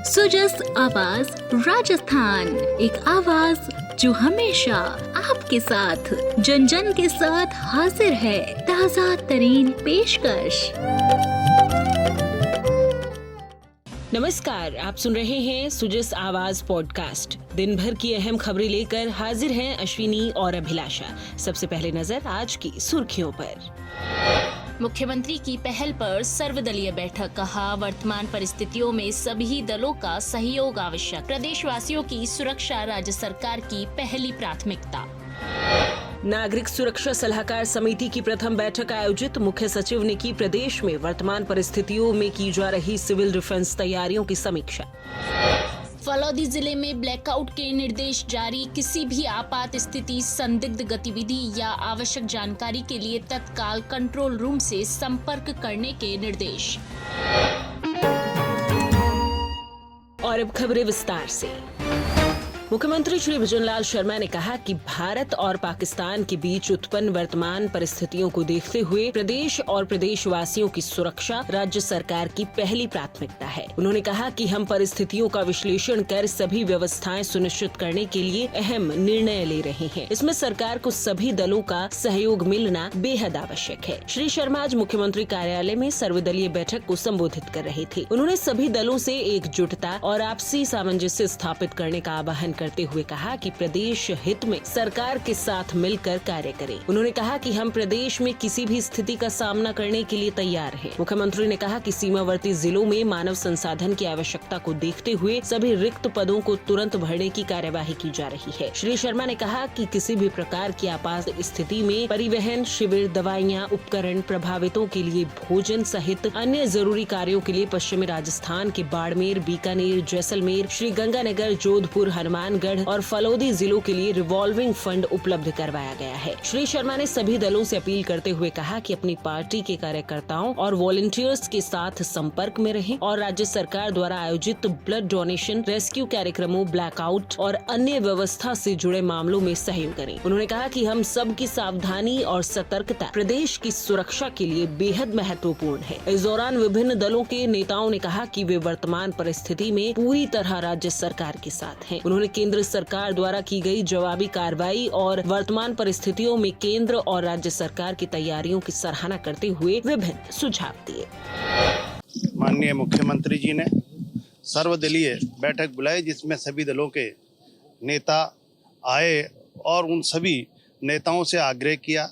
सुजस आवाज राजस्थान, एक आवाज जो हमेशा आपके साथ, जन जन के साथ हाजिर है। ताजा तरीन पेशकश। नमस्कार, आप सुन रहे हैं सुजस आवाज पॉडकास्ट। दिन भर की अहम खबरें लेकर हाजिर हैं अश्विनी और अभिलाषा। सबसे पहले नजर आज की सुर्खियों पर। मुख्यमंत्री की पहल पर सर्वदलीय बैठक, कहा वर्तमान परिस्थितियों में सभी दलों का सहयोग आवश्यक। प्रदेशवासियों की सुरक्षा राज्य सरकार की पहली प्राथमिकता। नागरिक सुरक्षा सलाहकार समिति की प्रथम बैठक आयोजित, मुख्य सचिव ने की प्रदेश में वर्तमान परिस्थितियों में की जा रही सिविल डिफेंस तैयारियों की समीक्षा। फलौदी जिले में ब्लैकआउट के निर्देश जारी, किसी भी आपात स्थिति, संदिग्ध गतिविधि या आवश्यक जानकारी के लिए तत्काल कंट्रोल रूम से संपर्क करने के निर्देश। और अब खबरें विस्तार से। मुख्यमंत्री श्री भजनलाल शर्मा ने कहा कि भारत और पाकिस्तान के बीच उत्पन्न वर्तमान परिस्थितियों को देखते हुए प्रदेश और प्रदेशवासियों की सुरक्षा राज्य सरकार की पहली प्राथमिकता है। उन्होंने कहा कि हम परिस्थितियों का विश्लेषण कर सभी व्यवस्थाएं सुनिश्चित करने के लिए अहम निर्णय ले रहे हैं। इसमें सरकार को सभी दलों का सहयोग मिलना बेहद आवश्यक है। श्री शर्मा आज मुख्यमंत्री कार्यालय में सर्वदलीय बैठक को संबोधित कर रहे थे। उन्होंने सभी दलों से एकजुटता और आपसी सामंजस्य स्थापित करने का आह्वान करते हुए कहा कि प्रदेश हित में सरकार के साथ मिलकर कार्य करें। उन्होंने कहा कि हम प्रदेश में किसी भी स्थिति का सामना करने के लिए तैयार हैं। मुख्यमंत्री ने कहा कि सीमावर्ती जिलों में मानव संसाधन की आवश्यकता को देखते हुए सभी रिक्त पदों को तुरंत भरने की कार्यवाही की जा रही है। श्री शर्मा ने कहा कि किसी भी प्रकार की आपात स्थिति में परिवहन, शिविर, दवाइयां, उपकरण, प्रभावितों के लिए भोजन सहित अन्य जरूरी कार्यों के लिए पश्चिमी राजस्थान के बाड़मेर, बीकानेर, जैसलमेर, श्रीगंगानगर, जोधपुर, हनुमानगढ़ और फलौदी जिलों के लिए रिवॉल्विंग फंड उपलब्ध करवाया गया है। श्री शर्मा ने सभी दलों से अपील करते हुए कहा कि अपनी पार्टी के कार्यकर्ताओं और वॉलंटियर्स के साथ संपर्क में रहें और राज्य सरकार द्वारा आयोजित ब्लड डोनेशन, रेस्क्यू कार्यक्रमों, ब्लैकआउट और अन्य व्यवस्था से जुड़े मामलों में सहयोग करें। उन्होंने कहा कि हम सब की सावधानी और सतर्कता प्रदेश की सुरक्षा के लिए बेहद महत्वपूर्ण है। इस दौरान विभिन्न दलों के नेताओं ने कहा कि वे वर्तमान परिस्थिति में पूरी तरह राज्य सरकार के साथ हैं। उन्होंने केंद्र सरकार द्वारा की गई जवाबी कार्रवाई और वर्तमान परिस्थितियों में केंद्र और राज्य सरकार की तैयारियों की सराहना करते हुए विभिन्न सुझाव दिए। माननीय मुख्यमंत्री जी ने सर्वदलीय बैठक बुलाई, जिसमें सभी दलों के नेता आए और उन सभी नेताओं से आग्रह किया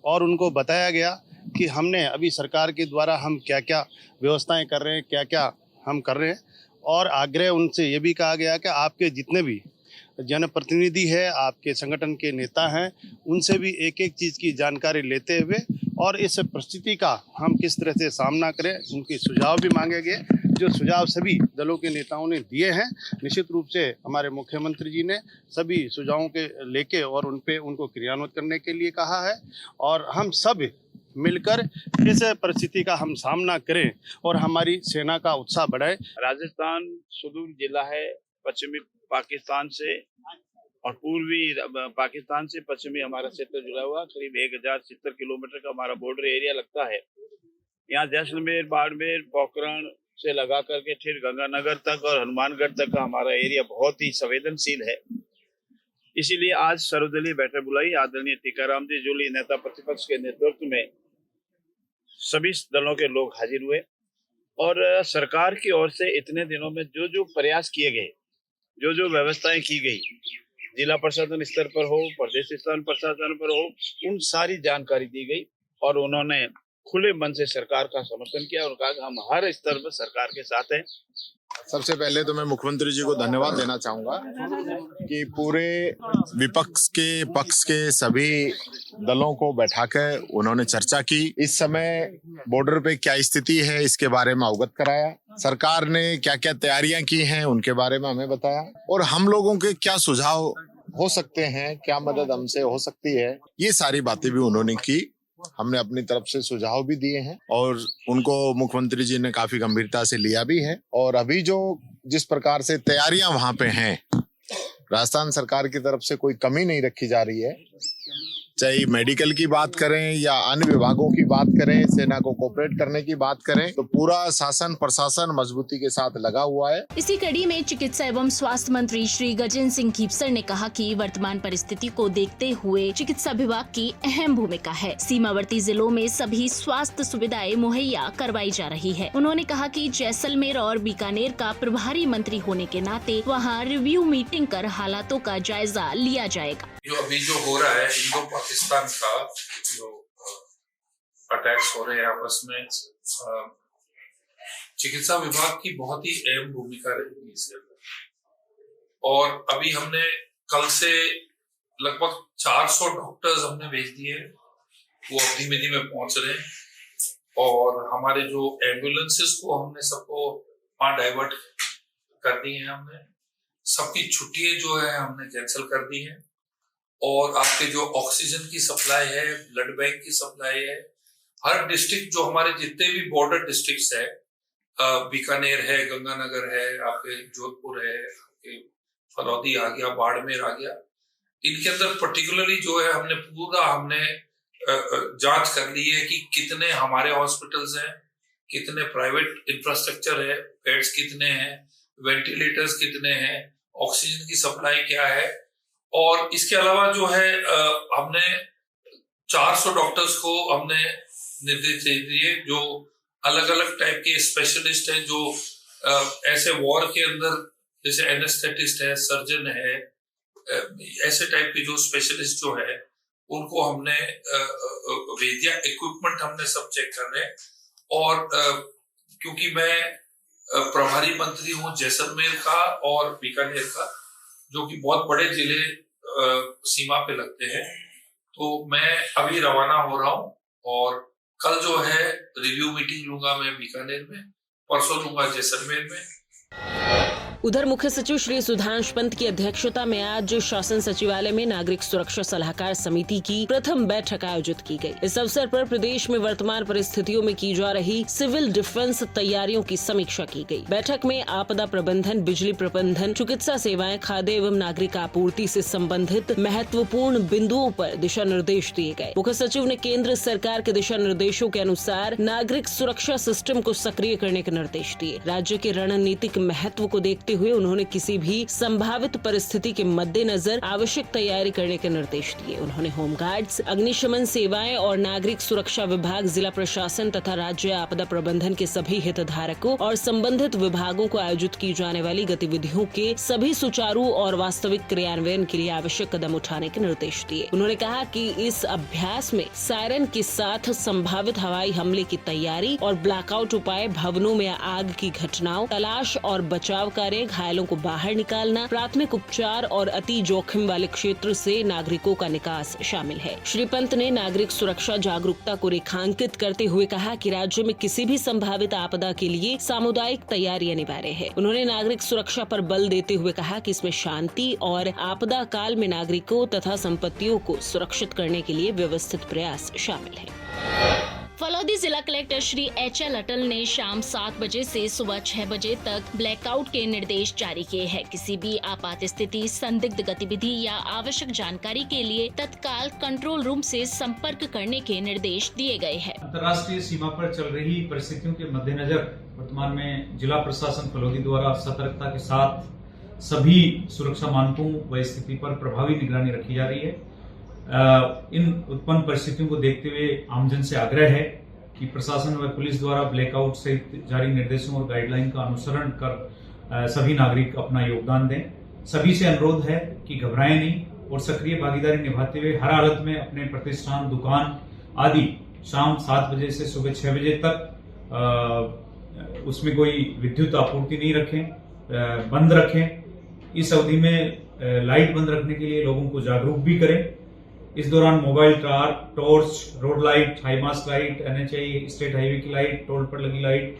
और उनको बताया गया कि हमने अभी सरकार के द्वारा हम क्या क्या व्यवस्थाएं कर रहे हैं, क्या क्या हम कर रहे हैं। और आग्रह उनसे ये भी कहा गया कि आपके जितने भी जनप्रतिनिधि है, आपके संगठन के नेता हैं, उनसे भी एक एक चीज़ की जानकारी लेते हुए और इस परिस्थिति का हम किस तरह से सामना करें, उनके सुझाव भी मांगे गए, जो सुझाव सभी दलों के नेताओं ने दिए हैं। निश्चित रूप से हमारे मुख्यमंत्री जी ने सभी सुझावों के लेके और उनको क्रियान्वित करने के लिए कहा है और हम सब मिलकर इस परिस्थिति का हम सामना करें और हमारी सेना का उत्साह बढ़ाए। राजस्थान सुदूर जिला है, पश्चिमी पाकिस्तान से और पूर्वी पाकिस्तान से पश्चिमी हमारा क्षेत्र जुड़ा हुआ, करीब 1070 किलोमीटर का हमारा बॉर्डर एरिया लगता है। यहाँ जैसलमेर, बाड़मेर, पोखरण से लगा करके फिर गंगानगर तक और हनुमानगढ़ तक का हमारा एरिया बहुत ही संवेदनशील है। इसीलिए आज सर्वदलीय बैठक बुलाई। आदरणीय टीकाराम जी जूली नेता प्रतिपक्ष के नेतृत्व में सभी दलों के लोग हाजिर हुए और सरकार की ओर से इतने दिनों में जो जो प्रयास किए गए, जो जो व्यवस्थाएं की गई, जिला प्रशासन स्तर पर हो, प्रदेश स्तर प्रशासन पर हो, उन सारी जानकारी दी गई और उन्होंने खुले मन से सरकार का समर्थन किया और कहा कि हम हर स्तर पर सरकार के साथ हैं। सबसे पहले तो मैं मुख्यमंत्री जी को धन्यवाद देना चाहूंगा कि पूरे विपक्ष के पक्ष के सभी दलों को बैठा कर उन्होंने चर्चा की। इस समय बॉर्डर पे क्या स्थिति है इसके बारे में अवगत कराया। सरकार ने क्या क्या तैयारियां की हैं उनके बारे में हमें बताया और हम लोगों के क्या सुझाव हो सकते हैं, क्या मदद हमसे हो सकती है, ये सारी बातें भी उन्होंने की। हमने अपनी तरफ से सुझाव भी दिए हैं और उनको मुख्यमंत्री जी ने काफी गंभीरता से लिया भी है। और अभी जो जिस प्रकार से तैयारियां वहां पे हैं, राजस्थान सरकार की तरफ से कोई कमी नहीं रखी जा रही है। चाहे मेडिकल की बात करें या अन्य विभागों की बात करें, सेना को कोऑपरेट करने की बात करें, तो पूरा शासन प्रशासन मजबूती के साथ लगा हुआ है। इसी कड़ी में चिकित्सा एवं स्वास्थ्य मंत्री श्री गजेंद्र सिंह खीपसर ने कहा कि वर्तमान परिस्थिति को देखते हुए चिकित्सा विभाग की अहम भूमिका है। सीमावर्ती जिलों में सभी स्वास्थ्य सुविधाएं मुहैया करवाई जा रही है। उन्होंने कहा कि जैसलमेर और बीकानेर का प्रभारी मंत्री होने के नाते वहां रिव्यू मीटिंग कर हालातों का जायजा लिया जाएगा। जो अभी जो हो रहा है इंडो पाकिस्तान का जो अटैक्स हो रहे हैं आपस में, चिकित्सा विभाग की बहुत ही अहम भूमिका रहेगी इसके अंदर। और अभी हमने कल से लगभग 400 डॉक्टर्स हमने भेज दिए, वो अब धीमे धीमे पहुंच रहे हैं। और हमारे जो एम्बुलेंसेस को हमने सबको वहां डाइवर्ट कर दी है, हमने सबकी छुट्टियां जो है हमने कैंसिल कर दी है। और आपके जो ऑक्सीजन की सप्लाई है, ब्लड बैंक की सप्लाई है, हर डिस्ट्रिक्ट जो हमारे जितने भी बॉर्डर डिस्ट्रिक्ट्स है, बीकानेर है, गंगानगर है, आपके जोधपुर है, आपके फलौदी आ गया, बाड़मेर आ गया, इनके अंदर पर्टिकुलरली जो है हमने जांच कर ली है कि कितने हमारे हॉस्पिटल्स हैं, कितने प्राइवेट इंफ्रास्ट्रक्चर है, बेड्स कितने हैं, वेंटिलेटर्स कितने हैं, ऑक्सीजन की सप्लाई क्या है। और इसके अलावा जो है हमने 400 डॉक्टर्स को हमने निर्देश दे दिए जो अलग अलग टाइप के स्पेशलिस्ट हैं, जो ऐसे वॉर के अंदर जैसे एनेस्थेटिस्ट है, सर्जन है, ऐसे टाइप के जो स्पेशलिस्ट जो है उनको हमने भेज दिया। इक्विपमेंट हमने सब चेक कर रहे हैं। और क्योंकि मैं प्रभारी मंत्री हूँ जैसलमेर का और बीकानेर का, जो कि बहुत बड़े जिले सीमा पे लगते हैं, तो मैं अभी रवाना हो रहा हूँ और कल जो है रिव्यू मीटिंग लूंगा मैं बीकानेर में, परसों लूंगा जैसलमेर में। उधर मुख्य सचिव श्री सुधांशु पंत की अध्यक्षता में आज शासन सचिवालय में नागरिक सुरक्षा सलाहकार समिति की प्रथम बैठक आयोजित की गई। इस अवसर पर प्रदेश में वर्तमान परिस्थितियों में की जा रही सिविल डिफेंस तैयारियों की समीक्षा की गई। बैठक में आपदा प्रबंधन, बिजली प्रबंधन, चिकित्सा सेवाएं, खाद्य एवं नागरिक आपूर्ति से संबंधित महत्वपूर्ण बिंदुओं पर दिशा निर्देश दिए गए। मुख्य सचिव ने केंद्र सरकार के दिशा निर्देशों के अनुसार नागरिक सुरक्षा सिस्टम को सक्रिय करने के निर्देश दिए। राज्य के रणनीतिक महत्व को देखते हुए उन्होंने किसी भी संभावित परिस्थिति के मद्देनजर आवश्यक तैयारी करने के निर्देश दिए। उन्होंने होमगार्ड्स, अग्निशमन सेवाएं और नागरिक सुरक्षा विभाग, जिला प्रशासन तथा राज्य आपदा प्रबंधन के सभी हितधारकों और संबंधित विभागों को आयोजित की जाने वाली गतिविधियों के सभी सुचारू और वास्तविक क्रियान्वयन के लिए आवश्यक कदम उठाने के निर्देश दिए। उन्होंने कहा कि इस अभ्यास में सायरन के साथ संभावित हवाई हमले की तैयारी और ब्लैकआउट उपाय, भवनों में आग की घटनाओं, तलाश और बचाव कार्य, घायलों को बाहर निकालना, प्राथमिक उपचार और अति जोखिम वाले क्षेत्र से नागरिकों का निकास शामिल है। श्री पंत ने नागरिक सुरक्षा जागरूकता को रेखांकित करते हुए कहा कि राज्य में किसी भी संभावित आपदा के लिए सामुदायिक तैयारी अनिवार्य है। उन्होंने नागरिक सुरक्षा पर बल देते हुए कहा कि इसमें शांति और आपदा काल में नागरिकों तथा संपत्तियों को सुरक्षित करने के लिए व्यवस्थित प्रयास शामिल है। फलौदी जिला कलेक्टर श्री HL अटल ने शाम 7 बजे से सुबह 6 बजे तक ब्लैकआउट के निर्देश जारी किए हैं। किसी भी आपात स्थिति, संदिग्ध गतिविधि या आवश्यक जानकारी के लिए तत्काल कंट्रोल रूम से संपर्क करने के निर्देश दिए गए हैं। अंतर्राष्ट्रीय सीमा पर चल रही परिस्थितियों के मद्देनजर वर्तमान में जिला प्रशासन फलौदी द्वारा सतर्कता के साथ सभी सुरक्षा मानकों व स्थिति पर प्रभावी निगरानी रखी जा रही है। इन उत्पन्न परिस्थितियों को देखते हुए आमजन से आग्रह है कि प्रशासन व पुलिस द्वारा ब्लैकआउट सहित जारी निर्देशों और गाइडलाइन का अनुसरण कर सभी नागरिक अपना योगदान दें। सभी से अनुरोध है कि घबराएं नहीं और सक्रिय भागीदारी निभाते हुए हर हालत में अपने प्रतिष्ठान, दुकान आदि शाम 7 बजे से सुबह 6 बजे तक उसमें कोई विद्युत आपूर्ति नहीं रखें, बंद रखें। इस अवधि में लाइट बंद रखने के लिए लोगों को जागरूक भी करें। इस दौरान mobile torch, road light, high mast light, NHI state highway की लाइट, टोल पर लगी लाइट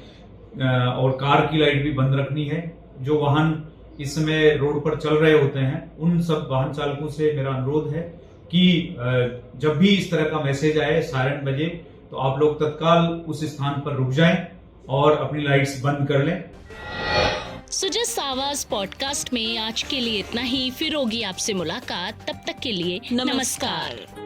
और कार की लाइट भी बंद रखनी है। जो वाहन इस समय रोड पर चल रहे होते हैं उन सब वाहन चालकों से मेरा अनुरोध है कि जब भी इस तरह का मैसेज आए, सायरन बजे, तो आप लोग तत्काल उस स्थान पर रुक जाएं और अपनी लाइट्स बंद कर लें। सुजस आवाज पॉडकास्ट में आज के लिए इतना ही। फिर होगी आपसे मुलाकात, तब तक के लिए नमस्कार।